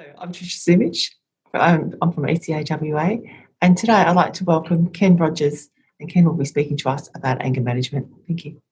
I'm Tricia Simich. I'm from ECA WA, and today I'd like to welcome Ken Rogers, and Ken will be speaking to us about anger management. Thank you.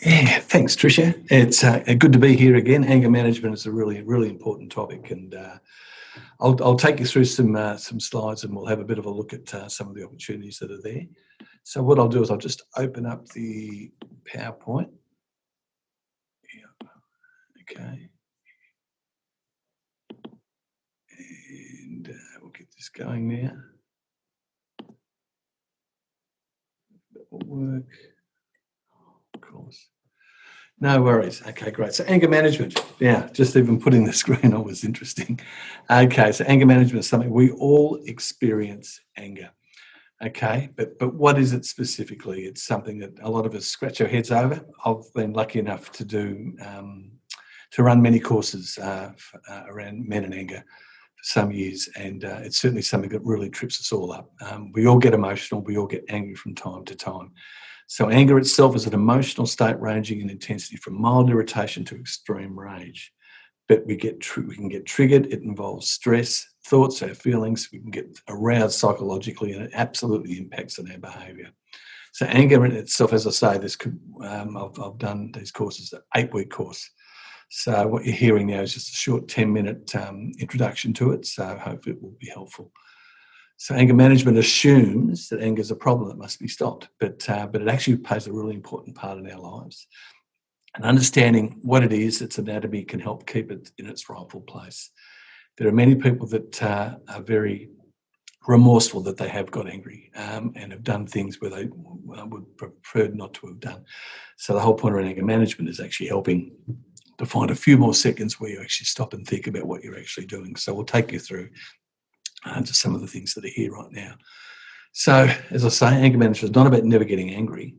Thanks, Tricia. It's good to be here again. Anger management is a really important topic, and I'll take you through some slides, and we'll have a bit of a look at some of the opportunities that are there. So what I'll do is I'll just open up the PowerPoint. Yeah. Okay. And we'll get this going now. That will work. Of course. No worries. Okay, great. So anger management. Yeah, just even putting the screen on was interesting. Okay, so anger management is something we all experience anger. Okay, but what is it specifically? It's something that a lot of us scratch our heads over. I've been lucky enough to do to run many courses around men and anger for some years, and it's certainly something that really trips us all up. We all get emotional. We all get angry from time to time. So anger itself is an emotional state ranging in intensity from mild irritation to extreme rage. But we can get triggered. It involves stress, thoughts, our feelings. We can get aroused psychologically, and it absolutely impacts on our behaviour. So anger in itself, as I say, I've done these courses, an 8-week course. So what you're hearing now is just a short 10-minute introduction to it. So hopefully it will be helpful. So anger management assumes that anger is a problem that must be stopped, but it actually plays a really important part in our lives. And understanding what it is, its anatomy, can help keep it in its rightful place. There are many people that are very remorseful that they have got angry and have done things where they would prefer not to have done. So the whole point of anger management is actually helping to find a few more seconds where you actually stop and think about what you're actually doing. So we'll take you through to some of the things that are here right now. So as I say, anger management is not about never getting angry,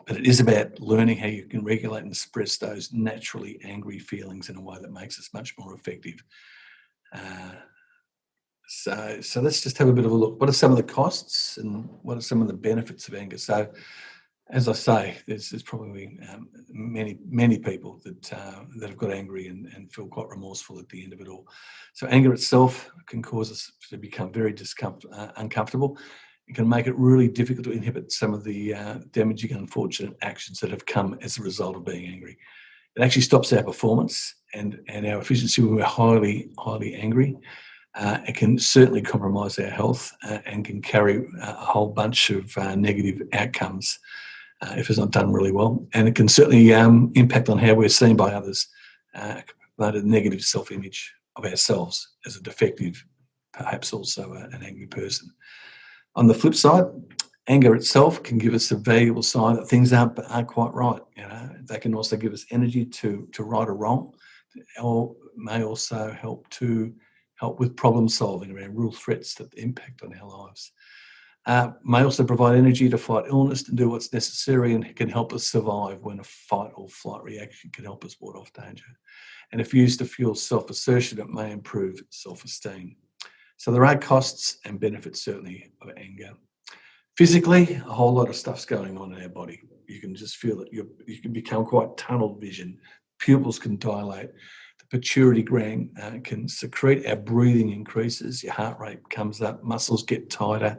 but it is about learning how you can regulate and suppress those naturally angry feelings in a way that makes us much more effective. So let's just have a bit of a look. What are some of the costs and what are some of the benefits of anger? So as I say, there's probably many people that have got angry and feel quite remorseful at the end of it all. So anger itself can cause us to become very uncomfortable. It can make it really difficult to inhibit some of the damaging, unfortunate actions that have come as a result of being angry. It actually stops our performance and our efficiency when we're highly angry. It can certainly compromise our health and can carry a whole bunch of negative outcomes if it's not done really well. And it can certainly impact on how we're seen by others, promote a negative self-image of ourselves as a defective, perhaps also an angry person. On the flip side, anger itself can give us a valuable sign that things aren't quite right. You know, they can also give us energy to right a wrong, or may also help with problem solving around real threats that impact on our lives. May also provide energy to fight illness and do what's necessary, and can help us survive when a fight or flight reaction can help us ward off danger. And if used to fuel self-assertion, it may improve self-esteem. So there are costs and benefits certainly of anger. Physically, a whole lot of stuff's going on in our body. You can just feel that you can become quite tunnel vision. Pupils can dilate. The pituitary gland can secrete. Our breathing increases. Your heart rate comes up. Muscles get tighter.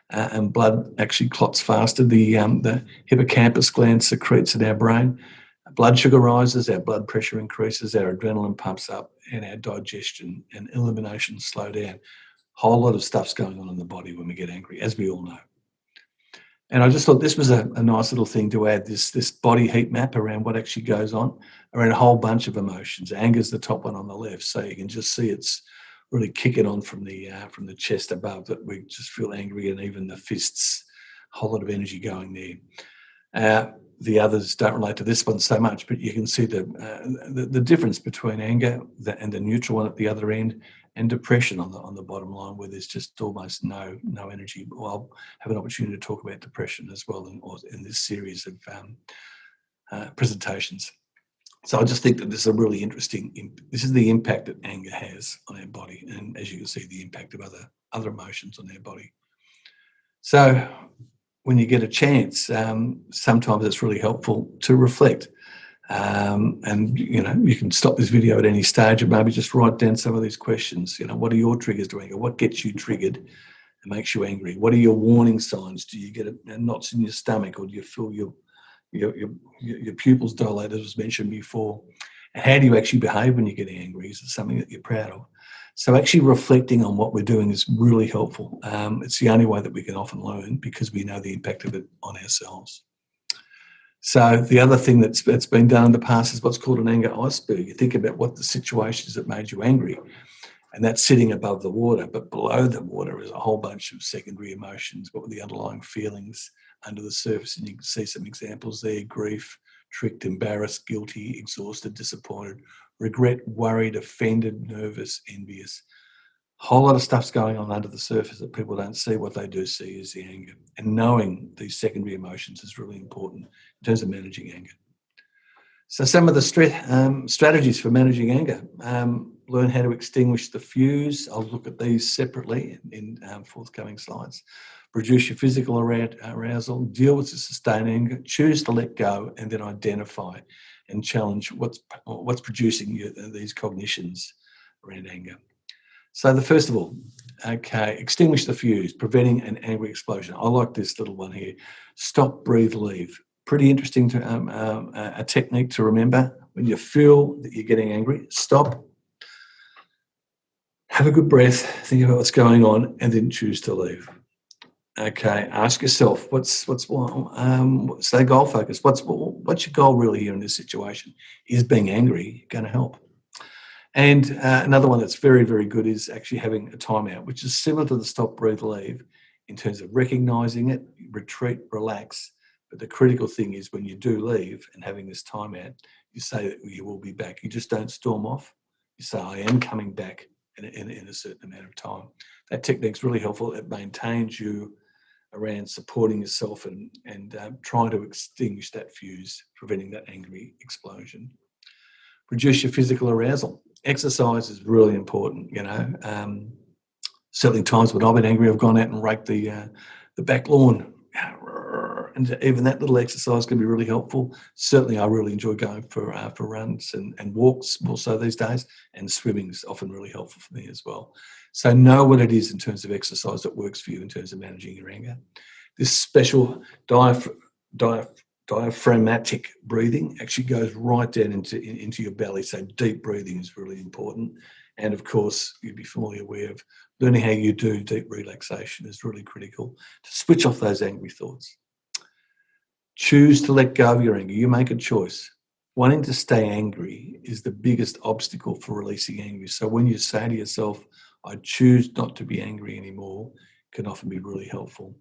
And blood actually clots faster. The hippocampus gland secretes in our brain. Blood sugar rises, our blood pressure increases, our adrenaline pumps up, and our digestion and elimination slow down. Whole lot of stuff's going on in the body when we get angry, as we all know. And I just thought this was a nice little thing to add, this body heat map around what actually goes on, around a whole bunch of emotions. Anger's the top one on the left, so you can just see it's really kicking on from the chest above, that we just feel angry, and even the fists, a whole lot of energy going there. The others don't relate to this one so much, but you can see the difference between anger and the neutral one at the other end, and depression on the bottom line, where there's just almost no energy. Well, I'll have an opportunity to talk about depression as well in this series of presentations. So I just think that this is a really interesting. This is the impact that anger has on our body, and as you can see, the impact of other emotions on our body. So when you get a chance, sometimes it's really helpful to reflect. And, you can stop this video at any stage and maybe just write down some of these questions. What are your triggers to anger? What gets you triggered and makes you angry? What are your warning signs? Do you get knots in your stomach, or do you feel your pupils dilate, as was mentioned before? And how do you actually behave when you're getting angry? Is it something that you're proud of? So actually reflecting on what we're doing is really helpful. It's the only way that we can often learn, because we know the impact of it on ourselves. So the other thing that's been done in the past is what's called an anger iceberg. You think about what the situations that made you angry, and that's sitting above the water. But below the water is a whole bunch of secondary emotions. What were the underlying feelings under the surface? And you can see some examples there: grief, tricked, embarrassed, guilty, exhausted, disappointed, regret, worried, offended, nervous, envious. A whole lot of stuff's going on under the surface that people don't see. What they do see is the anger. And knowing these secondary emotions is really important in terms of managing anger. So some of the strategies for managing anger: learn how to extinguish the fuse. I'll look at these separately in forthcoming slides. Reduce your physical arousal, deal with the sustained anger, choose to let go, and then identify and challenge what's producing these cognitions around anger. So the first of all, extinguish the fuse, preventing an angry explosion. I like this little one here: stop, breathe, leave. Pretty interesting a technique to remember. When you feel that you're getting angry, stop, have a good breath, think about what's going on, and then choose to leave. Okay, ask yourself, stay goal focused. What's your goal really here in this situation? Is being angry going to help? And another one that's very, very good is actually having a timeout, which is similar to the stop, breathe, leave in terms of recognizing it, retreat, relax. But the critical thing is when you do leave and having this timeout, you say that you will be back. You just don't storm off. You say, I am coming back in a certain amount of time. That technique's really helpful. It maintains you around supporting yourself and trying to extinguish that fuse, preventing that angry explosion. Reduce your physical arousal. Exercise is really important. Certainly times when I've been angry, I've gone out and raked the back lawn, and even that little exercise can be really helpful. Certainly, I really enjoy going for runs and walks also these days, and swimming is often really helpful for me as well. So know what it is in terms of exercise that works for you in terms of managing your anger. This special diaphragmatic breathing actually goes right down into your belly. So deep breathing is really important. And of course, you'd be fully aware of learning how you do deep relaxation is really critical to switch off those angry thoughts. Choose to let go of your anger. You make a choice. Wanting to stay angry is the biggest obstacle for releasing anger. So when you say to yourself, I choose not to be angry anymore, can often be really helpful.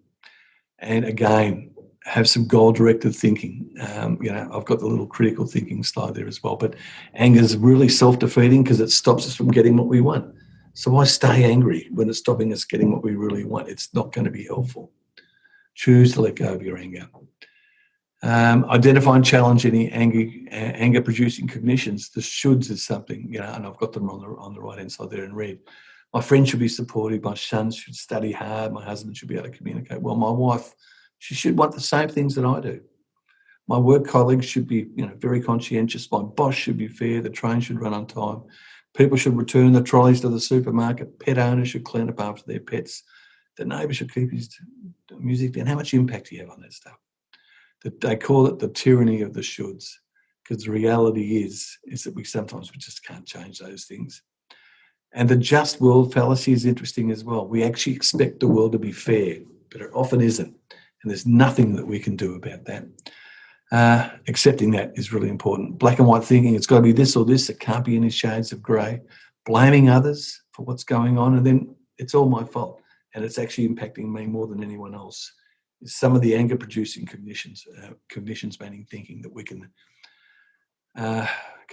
And again, have some goal-directed thinking. I've got the little critical thinking slide there as well. But anger is really self-defeating because it stops us from getting what we want. So why stay angry when it's stopping us getting what we really want? It's not going to be helpful. Choose to let go of your anger. Identify and challenge any anger-producing cognitions. The shoulds is something, and I've got them on the right-hand side there in red. My friend should be supportive. My son should study hard. My husband should be able to communicate well. My wife, she should want the same things that I do. My work colleagues should be, very conscientious. My boss should be fair. The train should run on time. People should return the trolleys to the supermarket. Pet owners should clean up after their pets. The neighbour should keep his music down. How much impact do you have on that stuff? They call it the tyranny of the shoulds, because the reality is that we just can't change those things. And the just world fallacy is interesting as well. We actually expect the world to be fair, but it often isn't. And there's nothing that we can do about that. Accepting that is really important. Black and white thinking, it's got to be this or this. It can't be any shades of grey. Blaming others for what's going on, and then it's all my fault. And it's actually impacting me more than anyone else. Some of the anger-producing cognitions meaning thinking that we can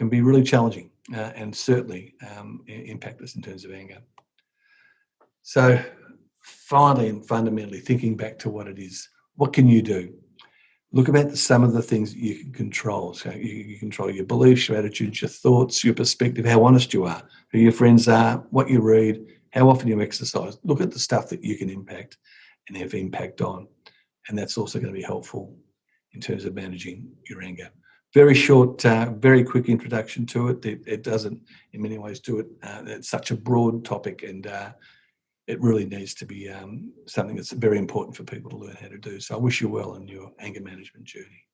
be really challenging and certainly impact us in terms of anger. So finally and fundamentally, thinking back to what it is, what can you do? Look about some of the things that you can control. So you control your beliefs, your attitudes, your thoughts, your perspective, how honest you are, who your friends are, what you read, how often you exercise. Look at the stuff that you can impact and have impact on. And that's also going to be helpful in terms of managing your anger. very short, very quick introduction to it. It doesn't, in many ways, do it. It's such a broad topic, and it really needs to be something that's very important for people to learn how to do. So I wish you well on your anger management journey.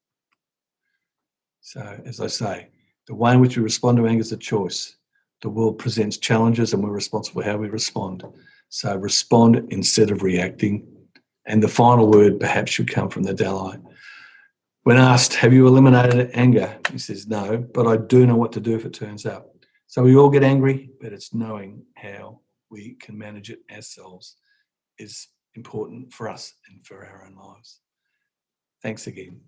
So, as I say, the way in which we respond to anger is a choice. The world presents challenges, and we're responsible for how we respond. So respond instead of reacting. And the final word perhaps should come from the Dalai. When asked, have you eliminated anger? He says, no, but I do know what to do if it turns up. So we all get angry, but it's knowing how we can manage it ourselves is important for us and for our own lives. Thanks again.